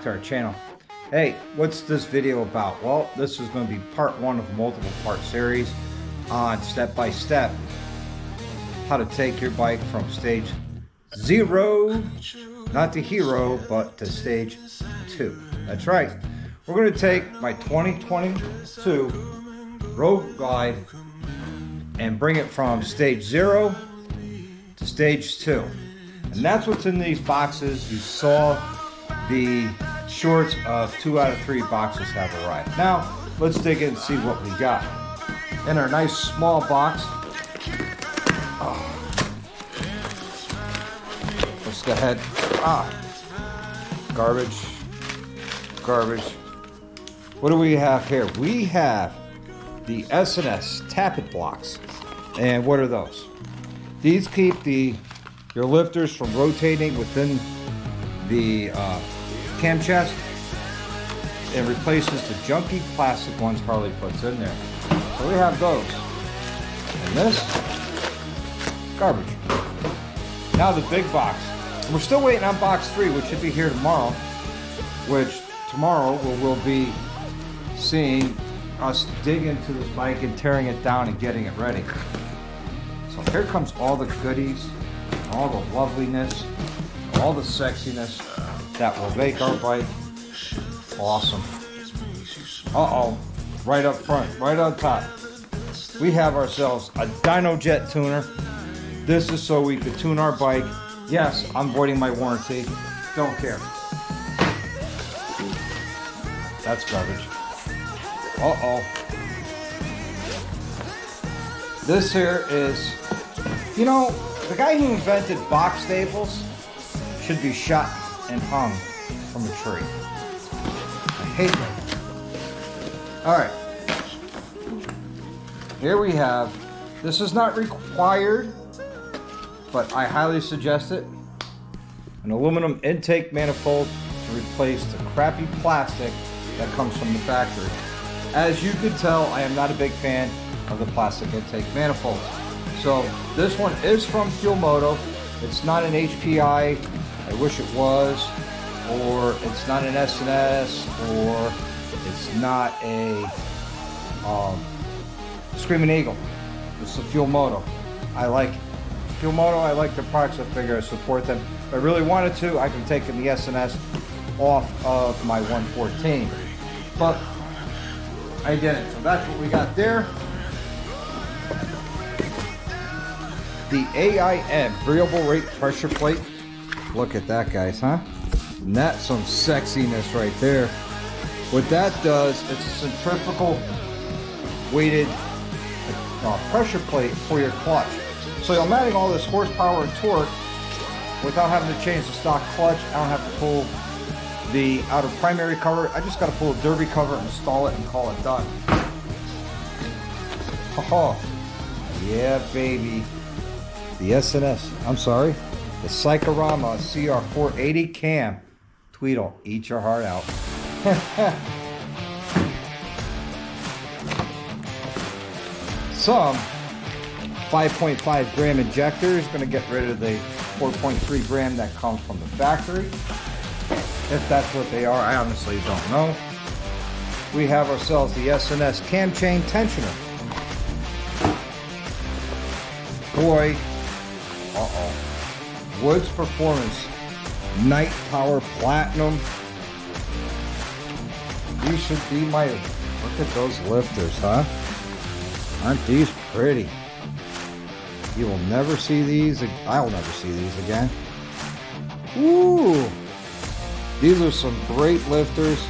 back to our channel. Hey, what's this video about? Well, this is going to be part one of a multiple part series on step-by-step how to take your bike from stage 0, not to hero, but to stage 2. That's right. We're going to take my 2022 Road Glide and bring it from stage 0 to stage 2. And that's what's in these boxes. You saw the shorts of 2 out of 3 boxes have arrived. Now, let's dig in and see what we got. In our nice small box, let's go ahead. Garbage. What do we have here? We have the S&S tappet blocks. And what are those? These keep your lifters from rotating within the cam chest and replaces the junky plastic ones Harley puts in there. So we have those. And this, garbage. Now the big box. We're still waiting on box 3, which should be here tomorrow. Which tomorrow we'll be seeing us dig into this bike and tearing it down and getting it ready. So here comes all the goodies, all the loveliness, all the sexiness that will make our bike awesome. Right up front, right on top, we have ourselves a Dyno Jet tuner. This is so we could tune our bike. Yes, I'm voiding my warranty. Don't care. That's garbage. This here is, you know, the guy who invented box staples should be shot and hung from a tree. I hate that. Alright. Here we have, this is not required, but I highly suggest it. An aluminum intake manifold to replace the crappy plastic that comes from the factory. As you can tell, I am not a big fan of the plastic intake manifolds. So this one is from Fuel Moto. It's not an HPI. I wish it was. Or it's not an S&S. Or it's not a Screaming Eagle. It's a Fuel Moto. I like Fuel Moto. I like their products. I figure I support them. If I really wanted to, I can take the S&S off of my 114. But I didn't. So that's what we got there. The AIM variable rate pressure plate. Look at that, guys, huh? And that's some sexiness right there. What that does, it's a centrifugal weighted pressure plate for your clutch. So I'm adding all this horsepower and torque without having to change the stock clutch. I don't have to pull the outer primary cover. I just got to pull a derby cover, install it, and call it done. Oh, yeah, baby. The S&S, I'm sorry, the Psychorama CR480 cam. Tweedle, eat your heart out. Some 5.5 gram injectors, going to get rid of the 4.3 gram that comes from the factory. If that's what they are, I honestly don't know. We have ourselves the S&S cam chain tensioner. Boy, Woods Performance Night Power Platinum. These should be my, look at those lifters, huh? Aren't these pretty? You will never see these, I'll never see these again. Ooh, these are some great lifters.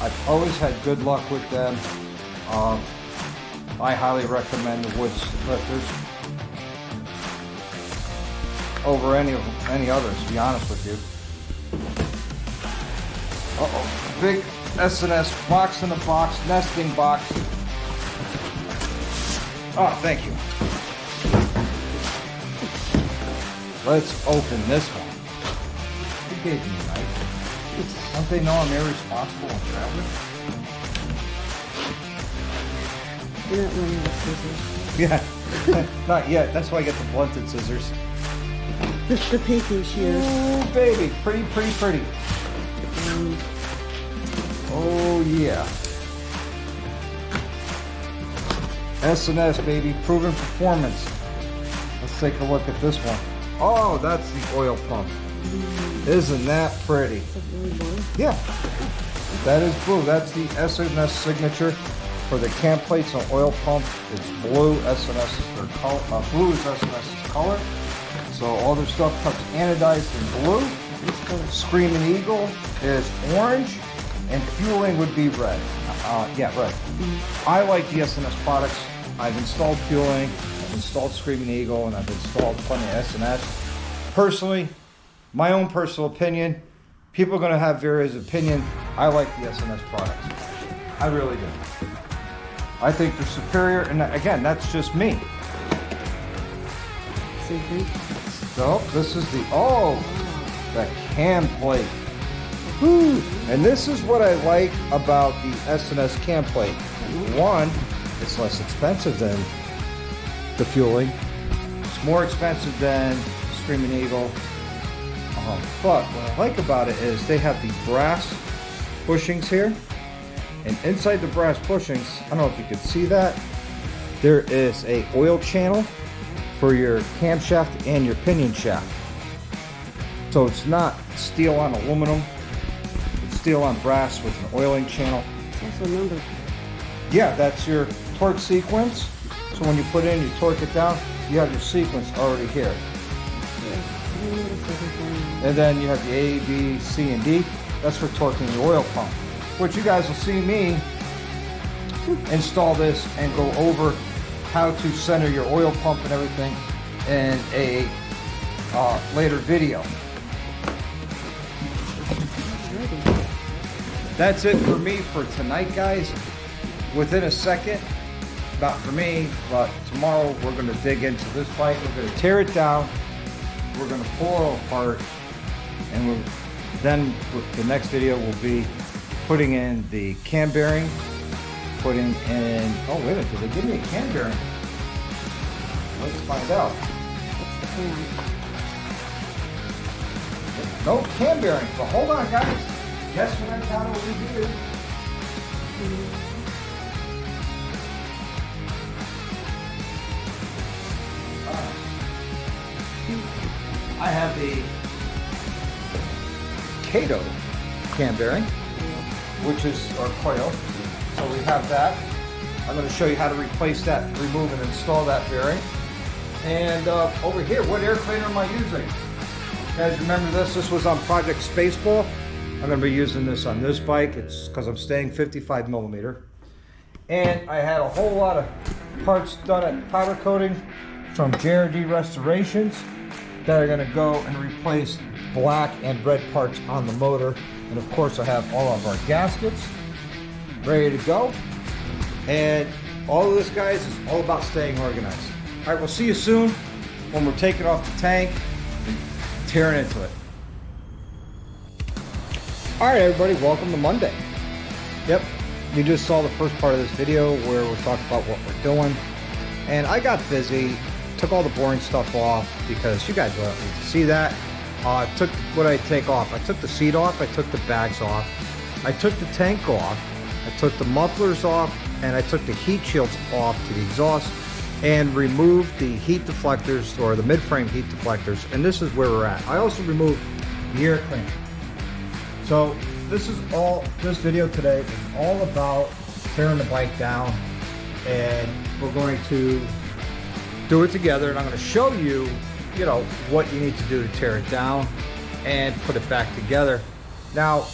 I've always had good luck with them. I highly recommend the Woods lifters over any others, to be honest with you. Big S&S box in a box, nesting box. Oh, thank you. Let's open this one. Who gave me a knife? Don't they know I'm irresponsible and traveling? You're not running with scissors. Yeah, not yet. That's why I get the blunted scissors. The painting shears. Ooh, baby, pretty. Oh yeah. S&S, baby, proven performance. Let's take a look at this one. Oh, that's the oil pump. Isn't that pretty? Is it really blue? Yeah, that is blue. That's the S&S signature for the cam plates and oil pump. It's blue. S&S is their color. Blue is S&S's color. So all their stuff comes anodized in blue. Screaming Eagle is orange, and fueling would be red. Yeah, red. I like the S&S products. I've installed fueling, I've installed Screaming Eagle, and I've installed plenty of S&S. Personally, my own personal opinion, people are going to have various opinions. I like the S&S products. I really do. I think they're superior, and again, that's just me. So this is the cam plate. Woo. And this is what I like about the S&S cam plate. One, it's less expensive than the fueling. It's more expensive than Screaming Eagle. But what I like about it is they have the brass bushings here. And inside the brass bushings, I don't know if you can see that, there is a oil channel for your camshaft and your pinion shaft. So it's not steel on aluminum, it's steel on brass with an oiling channel. That's a number. Yeah, that's your torque sequence. So when you put in, you torque it down, you have your sequence already here. And then you have the A, B, C, and D. That's for torquing the oil pump. Which you guys will see me install this and go over how to center your oil pump and everything in a later video. That's it for me for tonight, guys. Within a second, not for me, but tomorrow we're going to dig into this bike. We're going to tear it down. We're going to pull it apart, and then the next video will be putting in the cam bearing, putting in, oh wait a minute, did they give me a cam bearing? Let's find out. No cam bearing, but hold on guys. Guess what I got over here? I have the Kato cam bearing, which is our coil. So we have that. I'm going to show you how to replace that, remove and install that bearing. And over here, what air cleaner am I using? You guys remember this? This was on Project Spaceball. I'm going to be using this on this bike. It's because I'm staying 55 millimeter. And I had a whole lot of parts done at powder coating from JRD Restorations that are going to go and replace black and red parts on the motor. And of course I have all of our gaskets ready to go. And all of this, guys, is all about staying organized. All right, we'll see you soon when we're taking off the tank and tearing into it. All right, everybody, welcome to Monday. Yep, you just saw the first part of this video where we're talking about what we're doing. And I got busy, took all the boring stuff off because you guys don't need to see that. Took what I take off. I took the seat off, I took the bags off, I took the tank off, I took the mufflers off, and I took the heat shields off to the exhaust and removed the heat deflectors, or the mid-frame heat deflectors, and this is where we're at. I also removed the air cleaner. So this video today is all about tearing the bike down, and we're going to do it together, and I'm going to show you, you know, what you need to do to tear it down and put it back together. Now,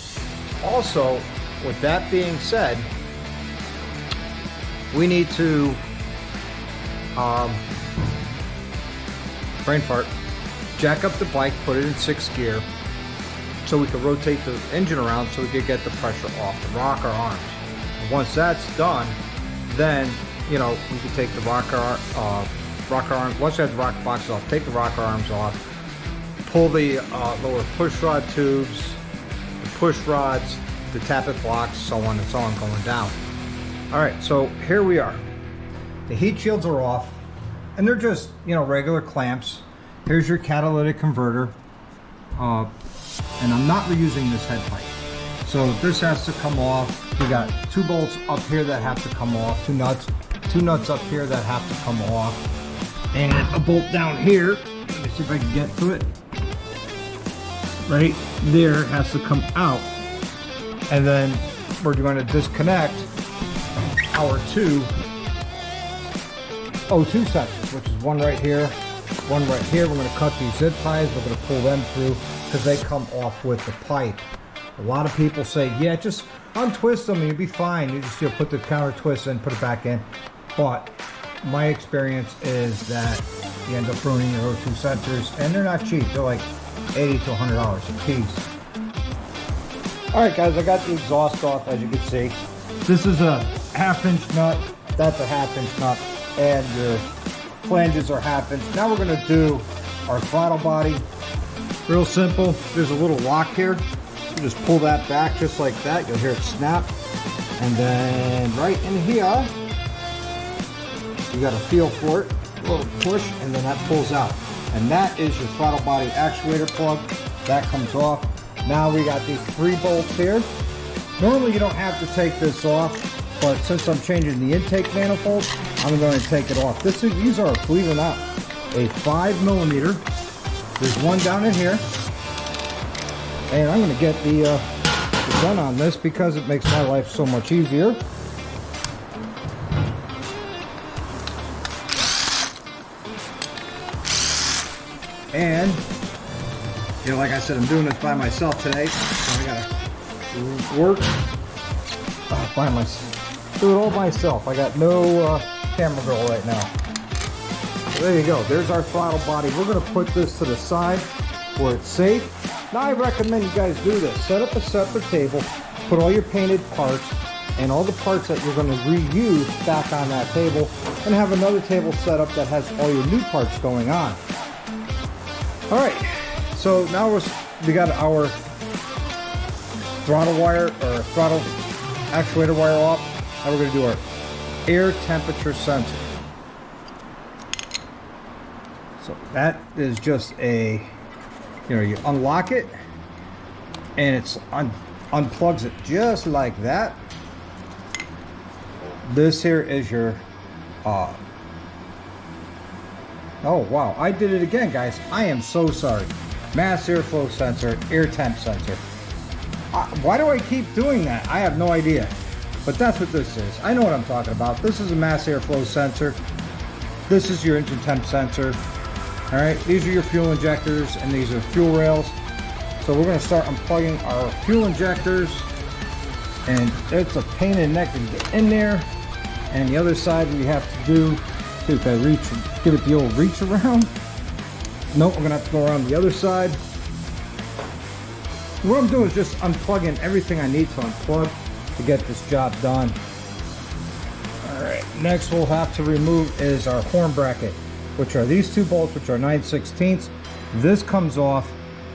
also, with that being said, we need to brain fart, jack up the bike, put it in 6th gear so we can rotate the engine around so we can get the pressure off and rock our arms. And once that's done, then, you know, we can take the rocker arms. Once you have the rocker boxes off, take the rocker arms off, pull the lower push rod tubes, the push rods, the tappet blocks, so on and so on, going down. All right, so here we are. The heat shields are off, and they're just, you know, regular clamps. Here's your catalytic converter, and I'm not reusing this head pipe. So this has to come off. We got 2 bolts up here that have to come off, 2 nuts up here that have to come off, and a bolt down here. Let me see if I can get to it. Right there has to come out, and then we're going to disconnect our 2 O2 sensors, which is one right here, one right here. We're going to cut these zip ties. We're going to pull them through because they come off with the pipe. A lot of people say, yeah, just untwist them and you'll be fine. You just put the counter twist in, put it back in. But my experience is that you end up ruining your O2 sensors, and they're not cheap. They're like $80 to $100 a piece. All right, guys, I got the exhaust off, as you can see. This is a 1/2-inch nut. That's a 1/2-inch nut, and your flanges are 1/2 inch. Now we're going to do our throttle body. Real simple. There's a little lock here. You just pull that back just like that. You'll hear it snap. And then right in here, you got to feel for it. A little push, and then that pulls out. And that is your throttle body actuator plug. That comes off. Now we got these 3 bolts here. Normally you don't have to take this off, but since I'm changing the intake manifold, I'm going to take it off. These are, believe it or not, a 5mm. There's one down in here. And I'm going to get the gun on this because it makes my life so much easier. And, you know, like I said, I'm doing this by myself today, so I gotta work by myself. Do it all myself. I got no camera girl right now. So there you go. There's our throttle body. We're gonna put this to the side where it's safe. Now I recommend you guys do this. Set up a separate table, put all your painted parts and all the parts that you're going to reuse back on that table, and have another table set up that has all your new parts going on. All right, so now we got our throttle wire or throttle actuator wire off. Now we're going to do our air temperature sensor. So that is just a, you unlock it and it's unplugs it just like that. This here is your oh wow, I did it again, guys. I am so sorry. Mass airflow sensor, air temp sensor. Why do I keep doing that? I have no idea, but that's what this is. I know what I'm talking about. This is a mass airflow sensor. This is your engine temp sensor. All right, these are your fuel injectors and these are fuel rails. So we're going to start unplugging our fuel injectors, and it's a pain in the neck to get in there. And the other side we have to do, if I give it the old reach around. Nope, we're going to have to go around the other side. What I'm doing is just unplugging everything I need to unplug to get this job done. All right, next we'll have to remove is our horn bracket, which are these 2 bolts, which are 9/16. This comes off,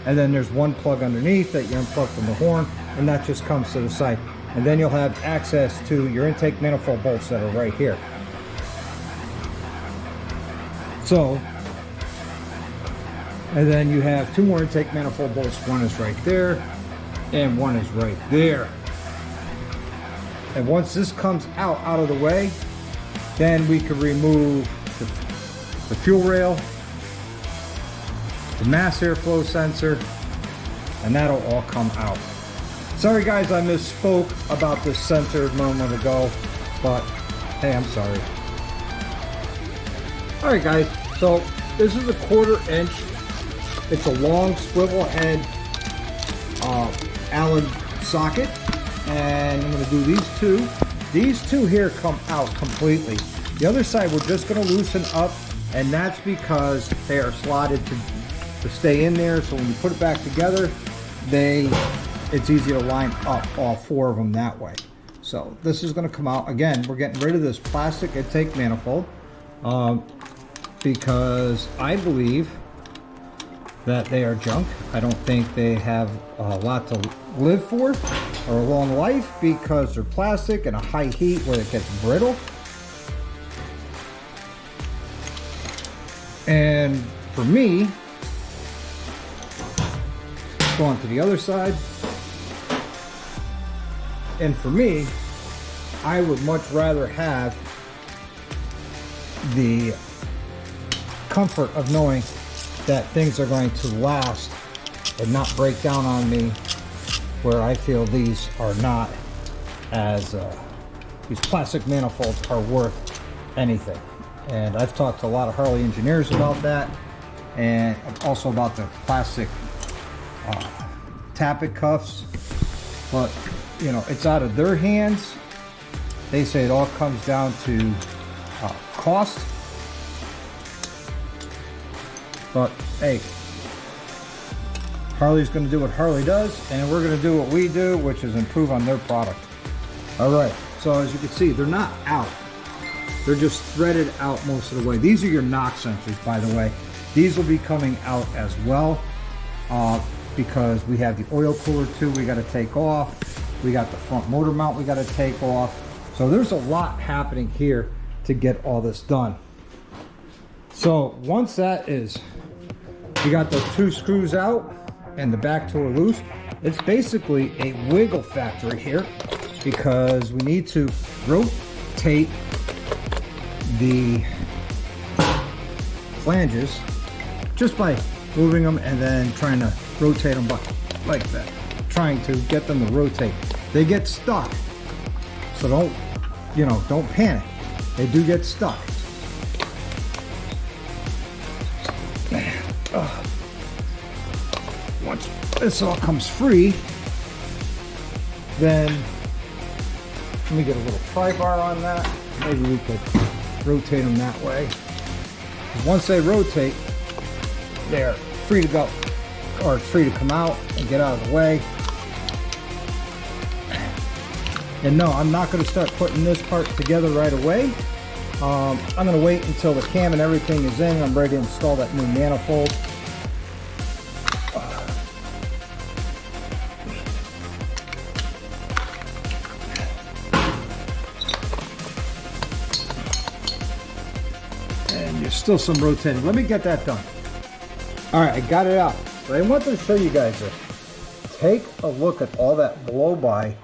and then there's one plug underneath that you unplug from the horn, and that just comes to the side. And then you'll have access to your intake manifold bolts that are right here. So, and then you have 2 more intake manifold bolts. One is right there, and one is right there. And once this comes out of the way, then we can remove the fuel rail, the mass airflow sensor, and that'll all come out. Sorry guys, I misspoke about this sensor a moment ago, but hey, I'm sorry. All right guys, so this is a 1/4 inch. It's a long swivel head Allen socket, and I'm going to do these 2. These 2 here come out completely. The other side we're just going to loosen up, and that's because they are slotted to stay in there. So when you put it back together, it's easy to line up all 4 of them that way. So this is going to come out. Again, we're getting rid of this plastic intake manifold because I believe that they are junk. I don't think they have a lot to live for or a long life because they're plastic and a high heat where it gets brittle. And for me, go on to the other side. And for me, I would much rather have the comfort of knowing that things are going to last and not break down on me, where I feel these are not as these plastic manifolds are worth anything. And I've talked to a lot of Harley engineers about that, and also about the plastic tappet cuffs. But you know, it's out of their hands. They say it all comes down to cost. But hey, Harley's going to do what Harley does, and we're going to do what we do, which is improve on their product. All right, so as you can see, they're not out. They're just threaded out most of the way. These are your knock sensors, by the way. These will be coming out as well, because we have the oil cooler too we got to take off. We got the front motor mount we got to take off. So there's a lot happening here to get all this done. So once that is, we got those 2 screws out and the back two are loose. It's basically a wiggle factory here, because we need to rotate the flanges just by moving them and then trying to rotate them like that, trying to get them to rotate. They get stuck, so don't panic. They do get stuck. Once this all comes free, then let me get a little pry bar on that. Maybe we could rotate them that way. Once they rotate, they're free to go, or free to come out and get out of the way. And no, I'm not going to start putting this part together right away. I'm going to wait until the cam and everything is in. I'm ready to install that new manifold. And there's still some rotating. Let me get that done. All right, I got it out. But I want to show you guys this. Take a look at all that blow-by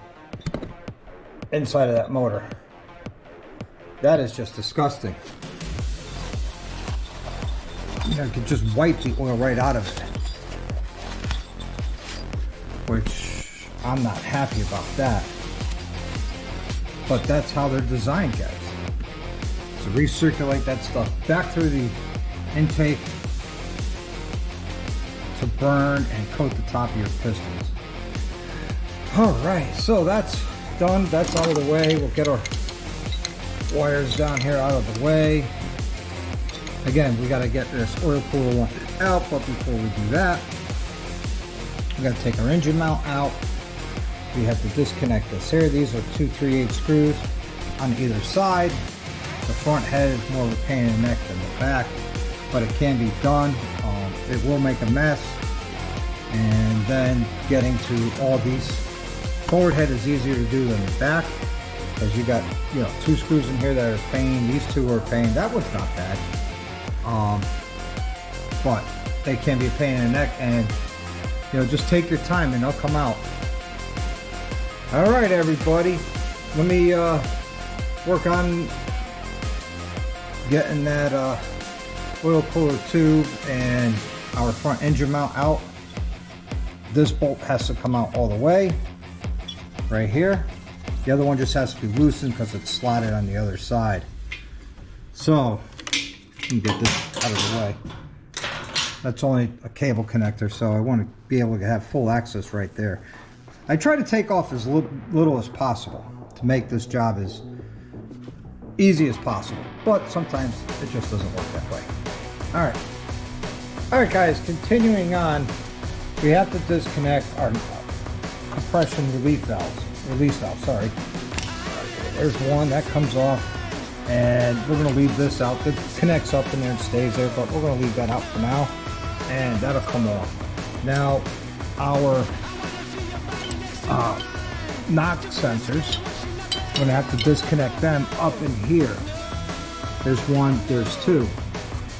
inside of that motor. That is just disgusting. You know, you could just wipe the oil right out of it, which I'm not happy about that. But that's how they're designed, guys. So recirculate that stuff back through the intake to burn and coat the top of your pistons. All right, so that's done. That's out of the way. We'll get our wires down here out of the way. Again, we got to get this oil cooler one out, but before we do that, we got to take our engine mount out. We have to disconnect this here. These are 2 3/8 screws on either side. The front head is more of a pain in the neck than the back, but it can be done. It will make a mess, and then getting to all these, forward head is easier to do than the back, because you got 2 screws in here that are a pain. These 2 are a pain. That one's not bad, but they can be a pain in the neck, and just take your time and they'll come out. All right, everybody, let me work on getting that oil cooler tube and our front engine mount out. This bolt has to come out all the way right here. The other one just has to be loosened because it's slotted on the other side. So let me get this out of the way. That's only a cable connector, so I want to be able to have full access right there. I try to take off as little as possible to make this job as easy as possible, but sometimes it just doesn't work that way. All right guys, continuing on, we have to disconnect our compression release valve, sorry. There's one that comes off, and we're going to leave this out. It connects up in there and stays there, but we're going to leave that out for now, and that'll come off. Now our knock sensors, we're going to have to disconnect them up in here. There's one, there's 2.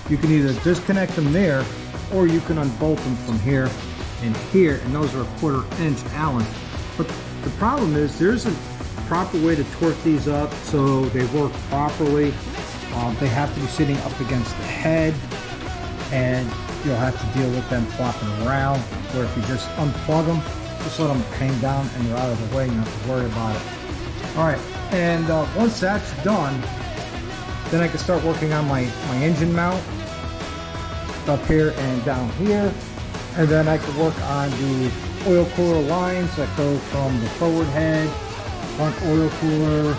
You can either disconnect them there, or you can unbolt them from here and here, and those are a 1/4 inch Allen. But the problem is there isn't a proper way to torque these up so they work properly. They have to be sitting up against the head, and you'll have to deal with them flopping around. Or if you just unplug them, just let them hang down and they're out of the way, you don't have to worry about it. Alright, and once that's done, then I can start working on my engine mount up here and down here. And then I can work on the oil cooler lines that go from the forward head, front oil cooler,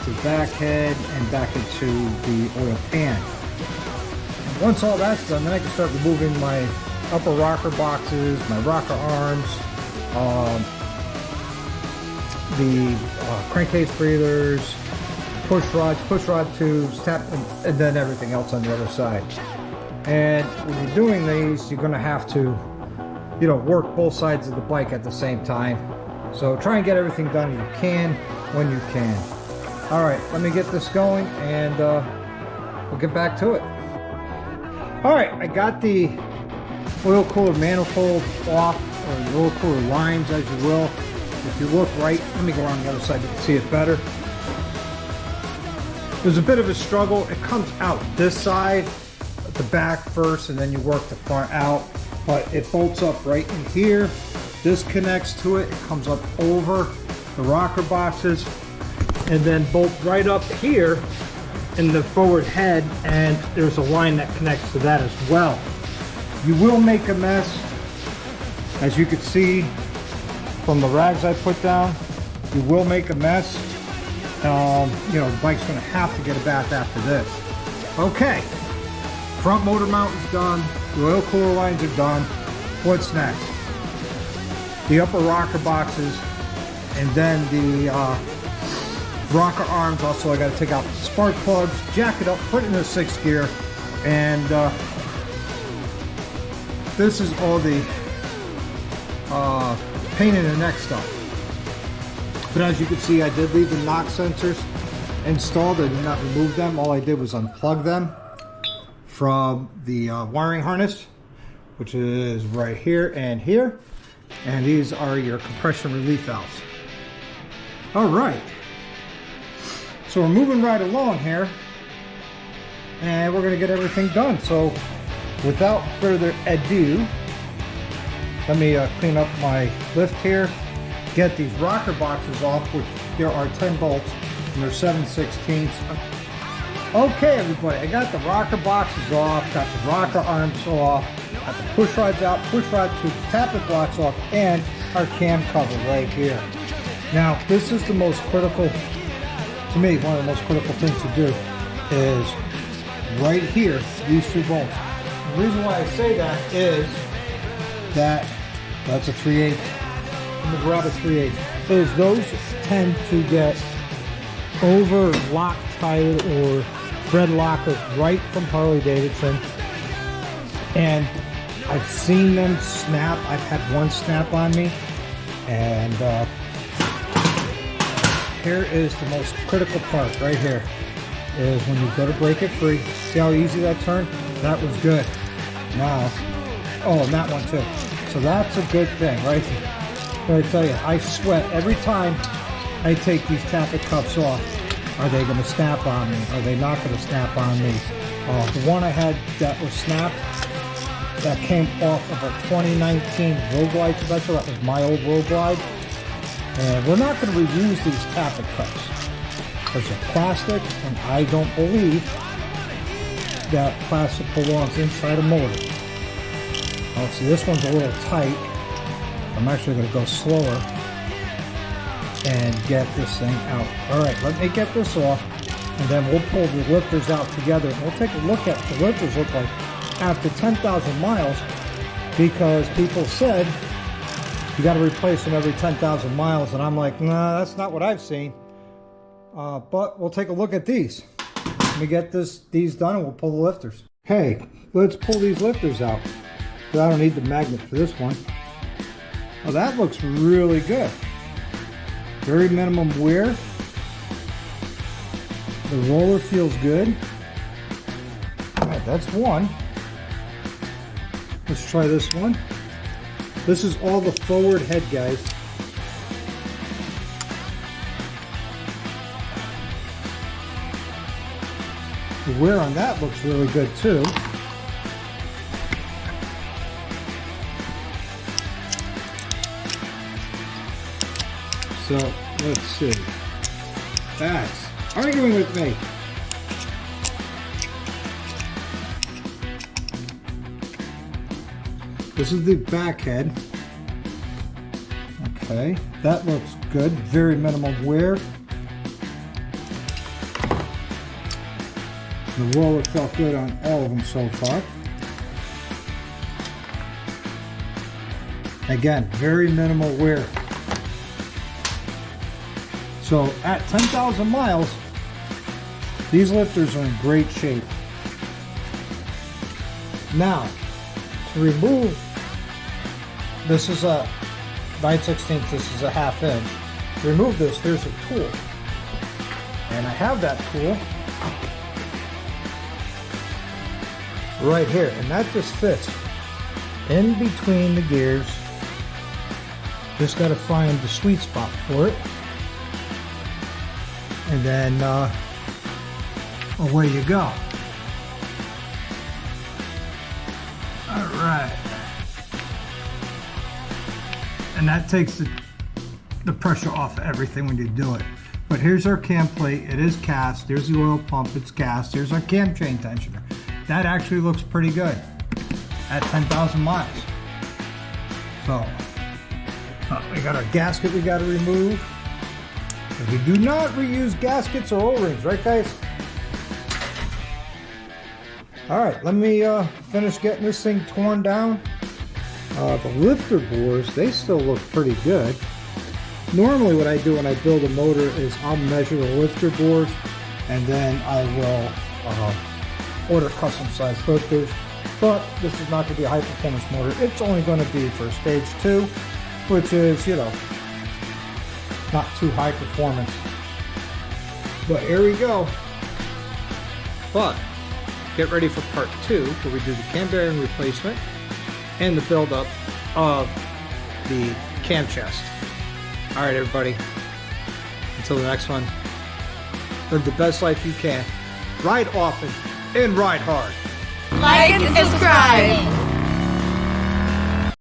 to back head, and back into the oil pan. And once all that's done, then I can start removing my upper rocker boxes, my rocker arms, the crankcase breathers, push rod tubes, and then everything else on the other side. And when you're doing these, you're going to have to, you know, work both sides of the bike at the same time. So try and get everything done you can when you can. All right, let me get this going, and we'll get back to it. All right, I got the oil cooler manifold off, or the oil cooler lines, as you will. If you look right, let me go around the other side, you can see it better. There's a bit of a struggle. It comes out this side, the back first, and then you work the front out. But it bolts up right in here. This connects to it. It comes up over the rocker boxes, and then bolts right up here in the forward head, and there's a line that connects to that as well. You will make a mess, as you can see from the rags I put down. You will make a mess. You know, the bike's going to have to get a bath after this. Okay, front motor mount is done. The oil cooler lines are done. What's next? The upper rocker boxes, and then the rocker arms. Also, I got to take out the spark plugs, jack it up, put it in the 6th gear, and this is all the pain in the neck stuff. But as you can see, I did leave the knock sensors installed. I did not remove them. All I did was unplug them from the wiring harness, which is right here and here. And these are your compression relief valves. All right. So we're moving right along here, and we're going to get everything done. So without further ado, let me clean up my lift here, get these rocker boxes off, which there are 10 bolts and they're 7/16. Okay, everybody, I got the rocker boxes off, got the rocker arms off, got the push rods out, push rod tubes, tappet blocks off, and our cam cover right here. Now, this is the most critical, to me, one of the most critical things to do is right here, these 2 bolts. The reason why I say that is that that's a 3/8. I'm gonna grab a 3/8. Is those tend to get over Loctite or thread locker right from Harley Davidson, and I've seen them snap. I've had one snap on me, and here is the most critical part right here, is when you go to break it free. See how easy that turned? That was good. Now, oh, and that one too. So that's a good thing, right? But I tell you, I sweat every time I take these tappet cups off. Are they going to snap on me? Are they not going to snap on me? The one I had that was snapped, that came off of a 2019 Road Glide special. That was my old Road Glide. And we're not going to reuse these tappet cups because they're plastic, and I don't believe that plastic belongs inside a motor. Oh, see, this one's a little tight. I'm actually going to go slower and get this thing out. All right, let me get this off, and then we'll pull the lifters out together. We'll take a look at what the lifters look like after 10,000 miles, because people said you got to replace them every 10,000 miles, and I'm like, nah, that's not what I've seen. But we'll take a look at these. Let me get these done, and we'll pull the lifters. Hey, let's pull these lifters out. I don't need the magnet for this one. Oh, that looks really good. Very minimum wear. The roller feels good. All right, that's one. Let's try this one. This is all the forward head, guys. The wear on that looks really good too. So let's see. That's arguing with me. This is the back head. Okay, that looks good. Very minimal wear. The roller felt good on all of them so far. Again, very minimal wear. So at 10,000 miles, these lifters are in great shape. Now, to remove, this is a 9/16, this is a 1/2 inch. To remove this, there's a tool. And I have that tool right here, and that just fits in between the gears. Just got to find the sweet spot for it. And then away you go. All right. And that takes the pressure off everything when you do it. But here's our cam plate. It is cast. There's the oil pump. It's cast. There's our cam chain tensioner. That actually looks pretty good at 10,000 miles. So we got our gasket we got to remove. We do not reuse gaskets or O-rings, right guys? All right, let me finish getting this thing torn down. The lifter bores, they still look pretty good. Normally what I do when I build a motor is I'll measure the lifter bores and then I will order custom size lifters. But this is not going to be a high performance motor. It's only going to be for stage 2, which is, you know, not too high performance. But here we go. But get ready for part 2 where we do the cam bearing replacement and the buildup of the cam chest. All right, everybody. Until the next one, live the best life you can. Ride often and ride hard. Like and subscribe.